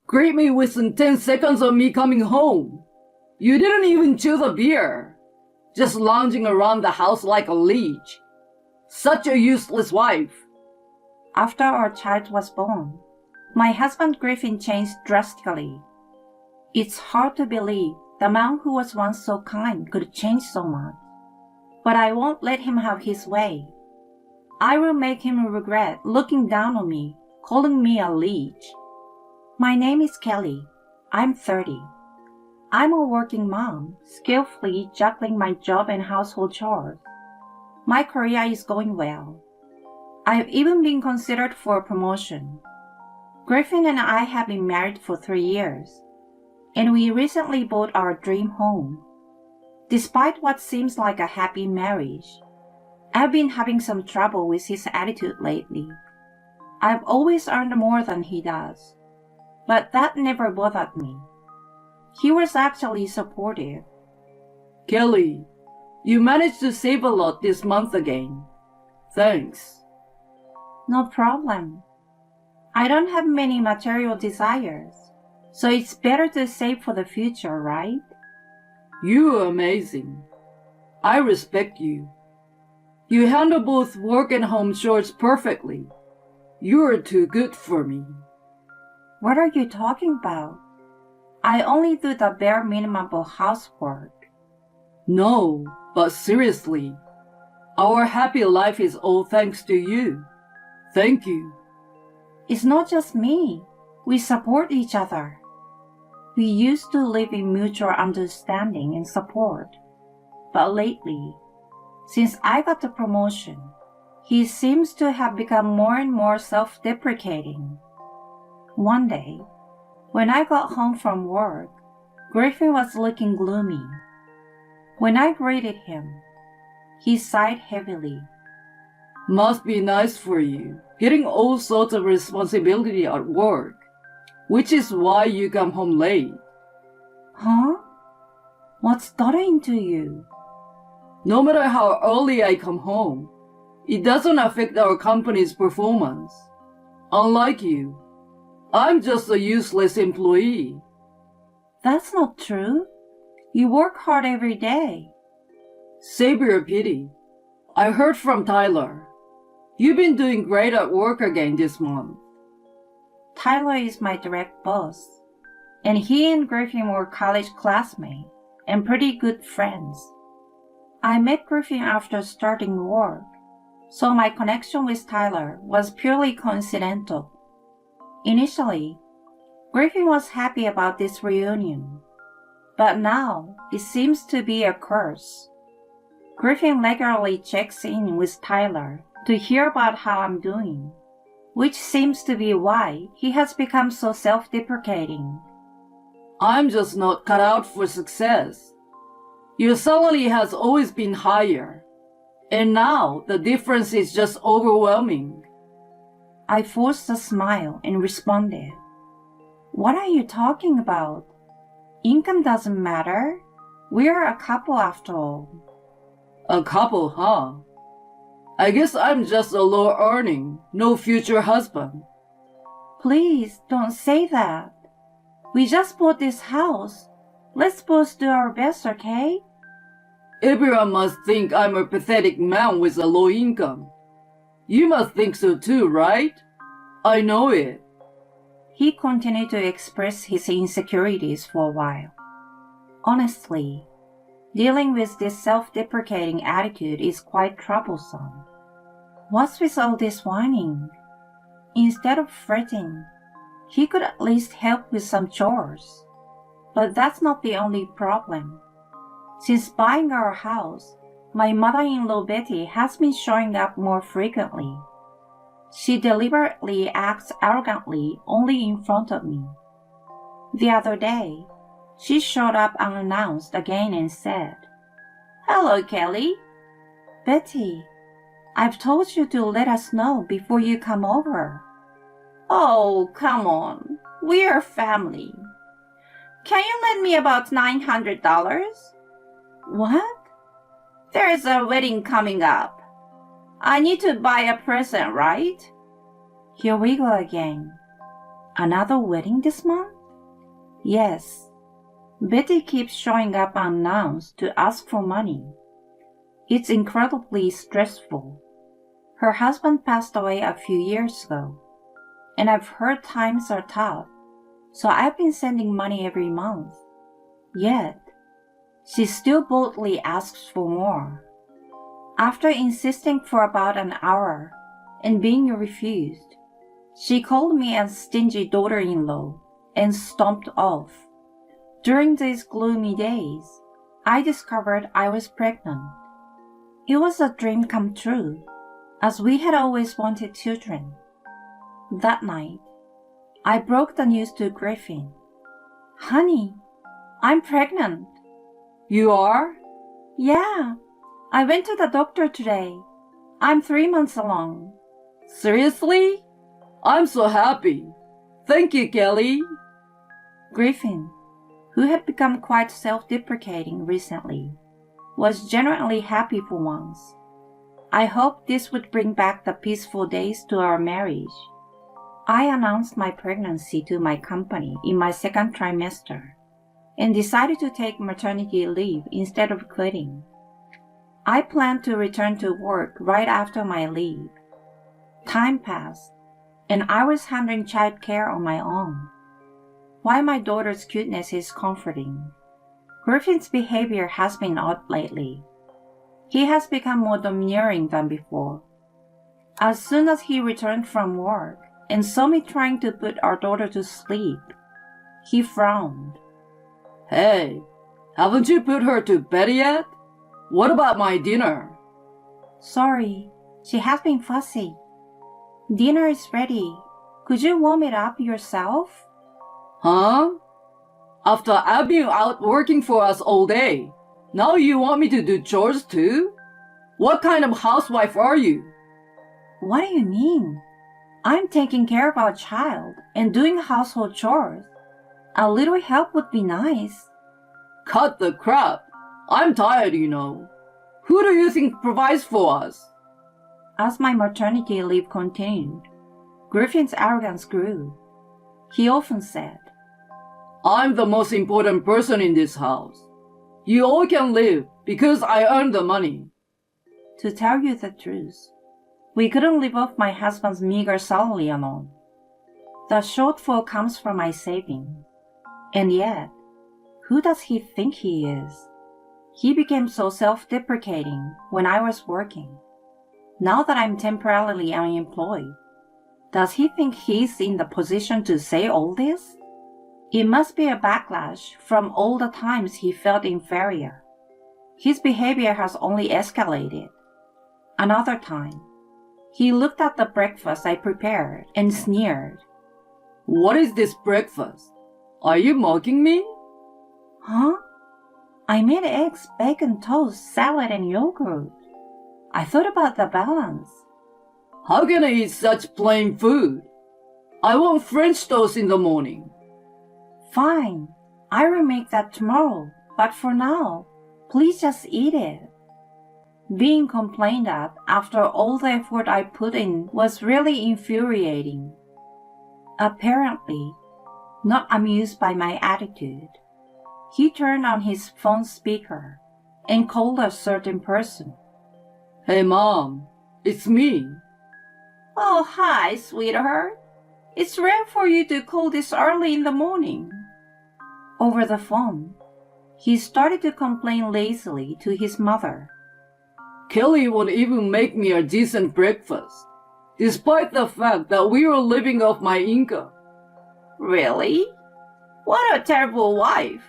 Greet me within 10 seconds of me coming home. You didn't even choose a beer. Just lounging around the house like a leech. Such a useless wife. After our child was born, my husband Griffin changed drastically. It's hard to believe the man who was once so kind could change so much. But I won't let him have his way. I will make him regret looking down on me, calling me a leech. My name is Kelly. I'm 30. I'm a working mom, skillfully juggling my job and household chores. My career is going well. I've even been considered for a promotion. Griffin and I have been married for 3 years, and we recently bought our dream home. Despite what seems like a happy marriage, I've been having some trouble with his attitude lately. I've always earned more than he does, but that never bothered me. He was actually supportive. Kelly, you managed to save a lot this month again. Thanks. No problem. I don't have many material desires, so it's better to save for the future, right? You're amazing. I respect you. You handle both work and home chores perfectly. You're too good for me. What are you talking about? I only do the bare minimum of housework. No, but seriously, our happy life is all thanks to you. Thank you. It's not just me. We support each other. We used to live in mutual understanding and support. But lately, since I got the promotion, he seems to have become more and more self-deprecating. One day, when I got home from work, Griffin was looking gloomy. When I greeted him, he sighed heavily. Must be nice for you, getting all sorts of responsibility at work, which is why you come home late. Huh? What's gotten into you? No matter how early I come home, it doesn't affect our company's performance. Unlike you, I'm just a useless employee. That's not true. You work hard every day. Save your pity. I heard from Tyler. You've been doing great at work again this month. Tyler is my direct boss, and he and Griffin were college classmates and pretty good friends. I met Griffin after starting work, so my connection with Tyler was purely coincidental. Initially, Griffin was happy about this reunion, but now it seems to be a curse. Griffin regularly checks in with Tyler to hear about how I'm doing, which seems to be why he has become so self-deprecating. I'm just not cut out for success. Your salary has always been higher, and now the difference is just overwhelming. I forced a smile and responded, "What are you talking about? Income doesn't matter. We're a couple after all." A couple, huh? I guess I'm just a low-earning, no future husband. Please don't say that. We just bought this house. Let's both do our best, okay? Everyone must think I'm a pathetic man with a low income. You must think so too, right? I know it. He continued to express his insecurities for a while. Honestly, dealing with this self-deprecating attitude is quite troublesome. What's with all this whining? Instead of fretting, he could at least help with some chores. But that's not the only problem. Since buying our house, my mother-in-law Betty has been showing up more frequently. She deliberately acts arrogantly only in front of me. The other day, she showed up unannounced again and said, "Hello, Kelly." "Betty, I've told you to let us know before you come over." "Oh, come on. We're family. Can you lend me about $900? "What?" "There's a wedding coming up. I need to buy a present, right?" Here we go again. Another wedding this month? Yes. Betty keeps showing up unannounced to ask for money. It's incredibly stressful. Her husband passed away a few years ago, and I've heard times are tough, so I've been sending money every month. Yet, she still boldly asks for more. After insisting for about an hour and being refused, she called me a stingy daughter-in-law and stomped off. During these gloomy days, I discovered I was pregnant. It was a dream come true, as we had always wanted children. That night, I broke the news to Griffin. Honey, I'm pregnant. You are? Yeah, I went to the doctor today. I'm 3 months along. Seriously? I'm so happy. Thank you, Kelly. Griffin, who had become quite self-deprecating recently, was genuinely happy for once. I hoped this would bring back the peaceful days to our marriage. I announced my pregnancy to my company in my second trimester and decided to take maternity leave instead of quitting. I planned to return to work right after my leave. Time passed, and I was handling childcare on my own. While my daughter's cuteness is comforting, Griffin's behavior has been odd lately. He has become more domineering than before. As soon as he returned from work and saw me trying to put our daughter to sleep, he frowned. Hey, haven't you put her to bed yet? What about my dinner? Sorry, she has been fussy. Dinner is ready. Could you warm it up yourself? Huh? After I've been out working for us all day, now you want me to do chores too? What kind of housewife are you? What do you mean? I'm taking care of our child and doing household chores. A little help would be nice. Cut the crap. I'm tired, you know. Who do you think provides for us? As my maternity leave continued, Griffin's arrogance grew. He often said, I'm the most important person in this house. You all can live because I earned the money. To tell you the truth, we couldn't live off my husband's meager salary alone. The shortfall comes from my savings. And yet, who does he think he is? He became so self-deprecating when I was working. Now that I'm temporarily unemployed, does he think he's in the position to say all this? It must be a backlash from all the times he felt inferior. His behavior has only escalated. Another time, he looked at the breakfast I prepared and sneered. What is this breakfast? Are you mocking me? Huh? I made eggs, bacon, toast, salad, and yogurt. I thought about the balance. How can I eat such plain food? I want French toast in the morning. Fine, I will make that tomorrow, but for now, please just eat it. Being complained at after all the effort I put in was really infuriating. Apparently, not amused by my attitude, he turned on his phone speaker and called a certain person. Hey Mom, it's me. Oh, hi, sweetheart. It's rare for you to call this early in the morning. Over the phone, he started to complain lazily to his mother. Kelly won't even make me a decent breakfast, despite the fact that we were living off my income. Really? What a terrible wife.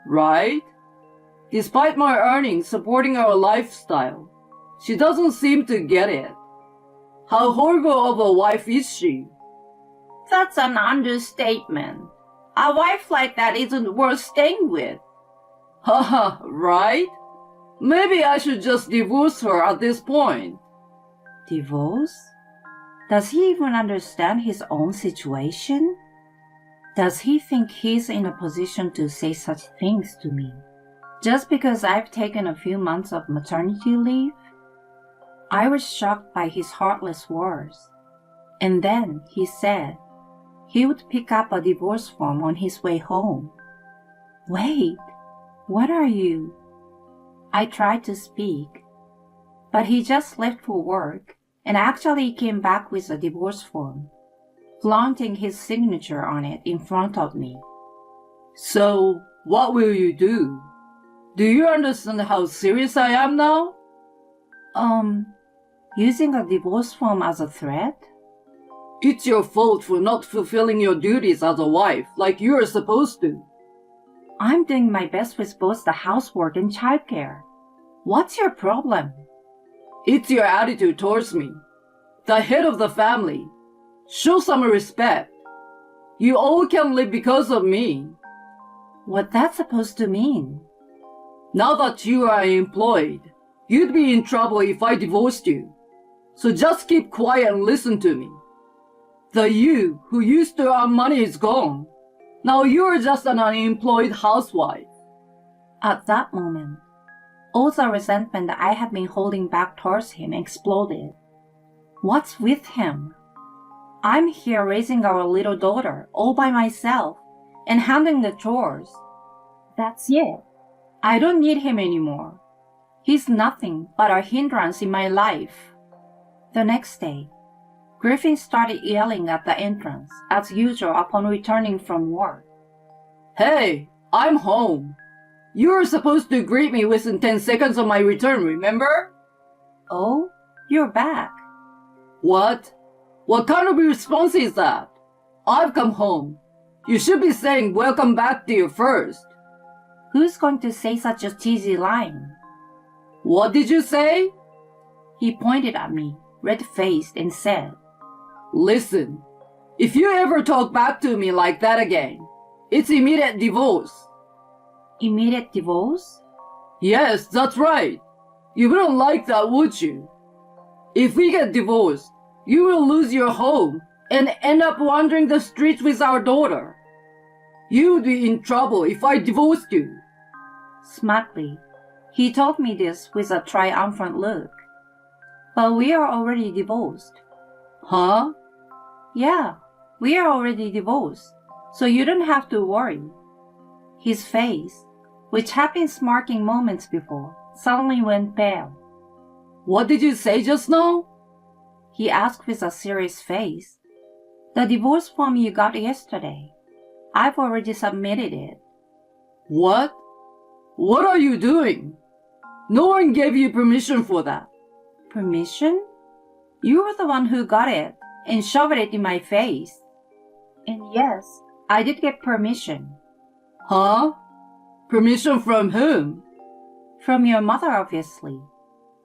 Right? Despite my earnings supporting our lifestyle, she doesn't seem to get it. How horrible of a wife is she? That's an understatement. A wife like that isn't worth staying with. Haha, right? Maybe I should just divorce her at this point. Divorce? Does he even understand his own situation? Does he think he's in a position to say such things to me? Just because I've taken a few months of maternity leave? I was shocked by his heartless words. And then he said, He would pick up a divorce form on his way home. Wait, what are you? I tried to speak, but he just left for work and actually came back with a divorce form, flaunting his signature on it in front of me. So, what will you do? Do you understand how serious I am now? Using a divorce form as a threat? It's your fault for not fulfilling your duties as a wife like you're supposed to. I'm doing my best with both the housework and childcare. What's your problem? It's your attitude towards me. The head of the family. Show some respect. You all can live because of me. What's that supposed to mean? Now that you are employed, you'd be in trouble if I divorced you. So just keep quiet and listen to me. The you who used to earn money is gone. Now you're just an unemployed housewife. At that moment, all the resentment that I had been holding back towards him exploded. What's with him? I'm here raising our little daughter all by myself and handling the chores. That's it. I don't need him anymore. He's nothing but a hindrance in my life. The next day, Griffin started yelling at the entrance, as usual upon returning from work. Hey, I'm home. You were supposed to greet me within 10 seconds of my return, remember? Oh, you're back. What? What kind of response is that? I've come home. You should be saying welcome back to you first. Who's going to say such a cheesy line? What did you say? He pointed at me, red-faced, and said, Listen, if you ever talk back to me like that again, it's immediate divorce. Immediate divorce? Yes, that's right. You wouldn't like that, would you? If we get divorced, you will lose your home and end up wandering the streets with our daughter. You would be in trouble if I divorced you. Smartly, he told me this with a triumphant look. But we are already divorced. Huh? Yeah, we are already divorced, so you don't have to worry. His face, which had been smirking moments before, suddenly went pale. What did you say just now? He asked with a serious face. The divorce form you got yesterday. I've already submitted it. What? What are you doing? No one gave you permission for that. Permission? You were the one who got it and shoved it in my face. And yes, I did get permission. Huh? Permission from whom? From your mother, obviously.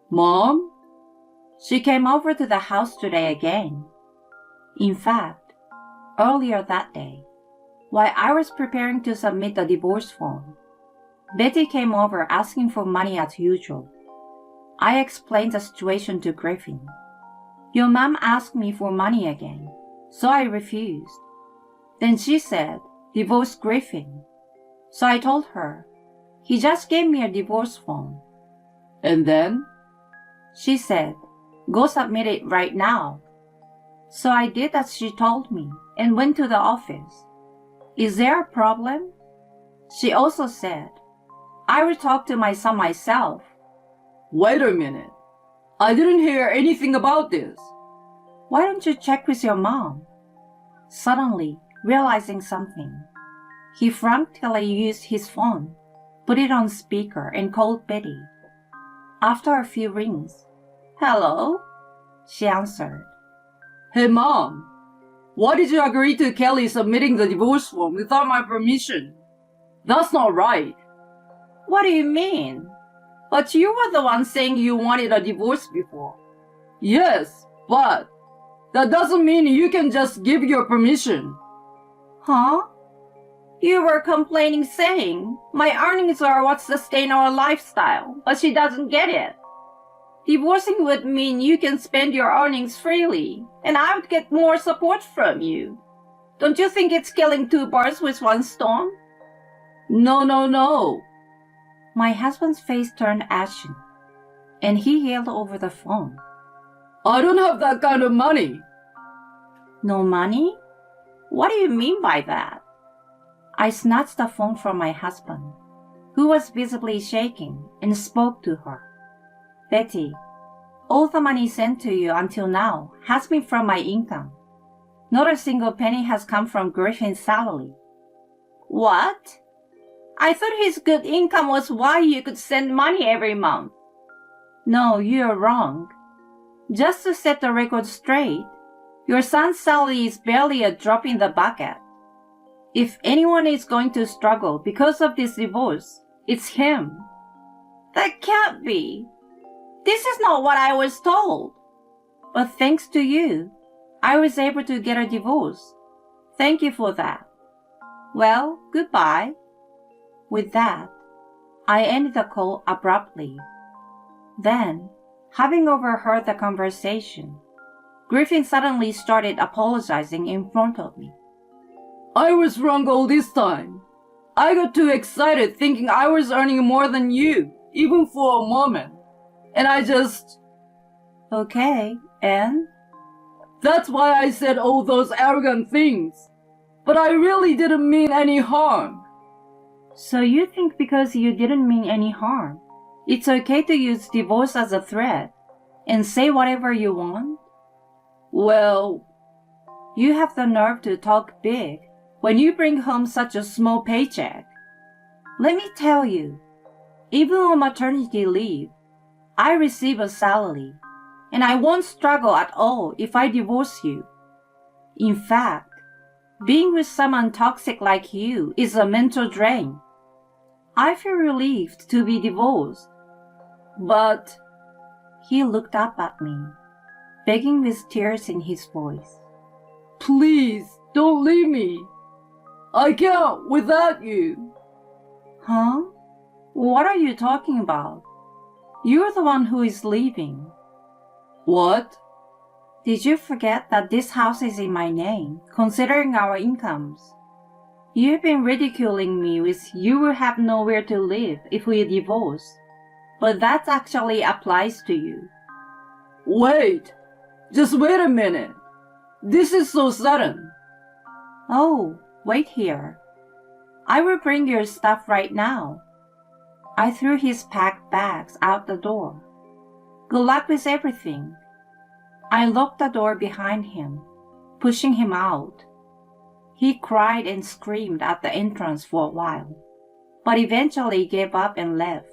Mom? She came over to the house today again. In fact, earlier that day, while I was preparing to submit the divorce form, Betty came over asking for money as usual. I explained the situation to Griffin. Your mom asked me for money again, so I refused. Then she said, divorce Griffin. So I told her, he just gave me a divorce form. And then? She said, go submit it right now. So I did as she told me and went to the office. Is there a problem? She also said, I will talk to my son myself. Wait a minute. I didn't hear anything about this. Why don't you check with your mom? Suddenly, realizing something, he frantically used his phone, put it on speaker, and called Betty. After a few rings, hello? She answered. Hey, Mom. Why did you agree to Kelly submitting the divorce form without my permission? That's not right. What do you mean? But you were the one saying you wanted a divorce before. Yes, but that doesn't mean you can just give your permission. Huh? You were complaining saying, my earnings are what sustain our lifestyle, but she doesn't get it. Divorcing would mean you can spend your earnings freely, and I would get more support from you. Don't you think it's killing two birds with one stone? No. My husband's face turned ashen, and he yelled over the phone. I don't have that kind of money. No money? What do you mean by that? I snatched the phone from my husband, who was visibly shaking, and spoke to her. Betty, all the money sent to you until now has been from my income. Not a single penny has come from Griffin's salary. What? I thought his good income was why you could send money every month. No, you're wrong. Just to set the record straight, your son's salary is barely a drop in the bucket. If anyone is going to struggle because of this divorce, it's him. That can't be. This is not what I was told. But thanks to you, I was able to get a divorce. Thank you for that. Well, goodbye. With that, I ended the call abruptly. Then, having overheard the conversation, Griffin suddenly started apologizing in front of me. I was wrong all this time. I got too excited thinking I was earning more than you, even for a moment. And I just... Okay, and? That's why I said all those arrogant things. But I really didn't mean any harm. So you think because you didn't mean any harm, it's okay to use divorce as a threat and say whatever you want? Well, you have the nerve to talk big when you bring home such a small paycheck. Let me tell you, even on maternity leave, I receive a salary, and I won't struggle at all if I divorce you. In fact, being with someone toxic like you is a mental drain. I feel relieved to be divorced. But he looked up at me, begging with tears in his voice. Please, don't leave me. I can't without you. Huh? What are you talking about? You're the one who is leaving. What? Did you forget that this house is in my name, considering our incomes? You've been ridiculing me with you will have nowhere to live if we divorce, but that actually applies to you. Wait, just wait a minute. This is so sudden. Oh, wait here. I will bring your stuff right now. I threw his packed bags out the door. Good luck with everything. I locked the door behind him, pushing him out. He cried and screamed at the entrance for a while, but eventually gave up and left.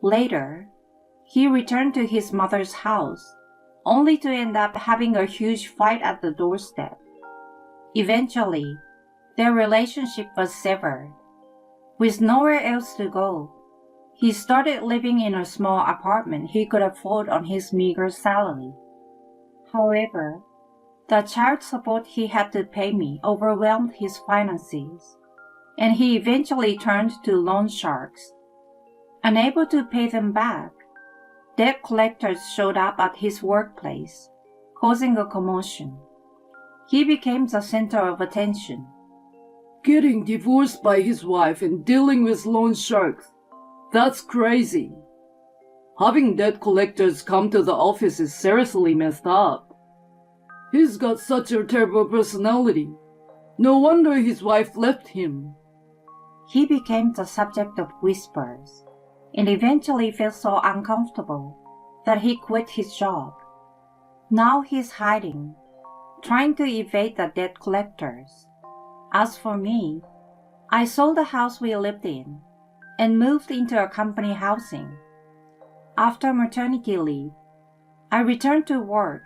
Later, he returned to his mother's house, only to end up having a huge fight at the doorstep. Eventually, their relationship was severed. With nowhere else to go, he started living in a small apartment he could afford on his meager salary. However, the child support he had to pay me overwhelmed his finances, and he eventually turned to loan sharks. Unable to pay them back, debt collectors showed up at his workplace, causing a commotion. He became the center of attention. Getting divorced by his wife and dealing with loan sharks, that's crazy. Having debt collectors come to the office is seriously messed up. He's got such a terrible personality. No wonder his wife left him. He became the subject of whispers, and eventually felt so uncomfortable that he quit his job. Now he's hiding, trying to evade the debt collectors. As for me, I sold the house we lived in and moved into a company housing. After maternity leave, I returned to work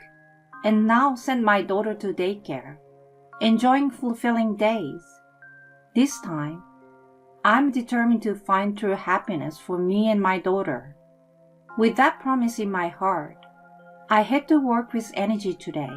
and now send my daughter to daycare, enjoying fulfilling days. This time, I'm determined to find true happiness for me and my daughter. With that promise in my heart, I head to work with energy today.